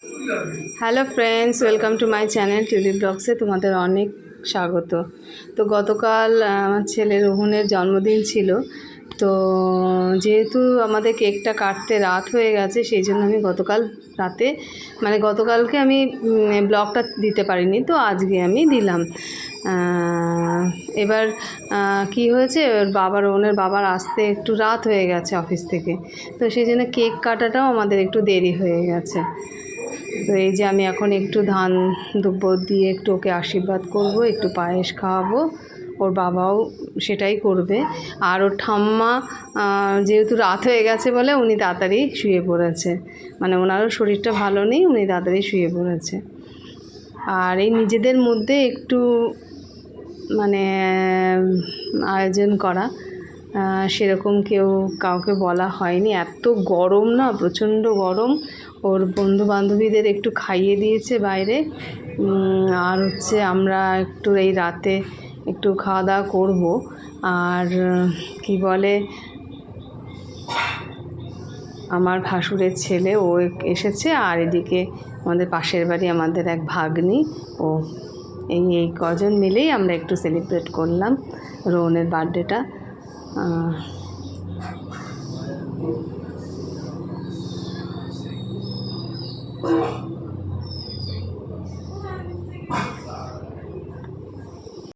Hello friends, welcome to my channel Tulip ব্লগসে তোমাদের অনেক স্বাগত। তো গতকাল আমার ছেলে রোহনের জন্মদিন ছিল। তো যেহেতু আমাদের কেকটা কাটতে রাত হয়ে গেছে, সেই জন্য আমি গতকাল রাতে গতকালকে আমি ব্লগটা দিতে পারিনি, তো আজকে আমি দিলাম। এবার কি হয়েছে, রোহনের বাবার আসতে একটু রাত হয়ে গেছে অফিস থেকে, তো সেই জন্য কেক কাটাটাও আমাদের একটু দেরি হয়ে গেছে। তো এই যে আমি এখন একটু ধান দুব্ব দিয়ে একটু ওকে আশীর্বাদ করব, একটু পায়েস খাওয়াবো, ওর বাবাও সেটাই করবে। আর ওর ঠাম্মা যেহেতু রাত হয়ে গেছে বলে উনি তাড়াতাড়ি শুয়ে পড়েছে, ওনারও শরীরটা ভালো নেই, উনি তাড়াতাড়ি শুয়ে পড়েছে। আর এই নিজেদের মধ্যে একটু আয়োজন করা, সেরকম কাউকে বলা হয়নি। এত গরম না, প্রচণ্ড গরম। ওর বন্ধু বান্ধবীদের একটু খাইয়ে দিয়েছে বাইরে, আর আমরা একটু এই রাতে একটু খাওয়া দাওয়া করবো। আর কি বলে, আমার ভাসুরের ছেলে ও এসেছে, আর এদিকে আমাদের পাশের বাড়ি আমাদের এক ভাগ্নি, ও এই কজন মিলেই আমরা একটু সেলিব্রেট করলাম রোহনের বার্থডেটা।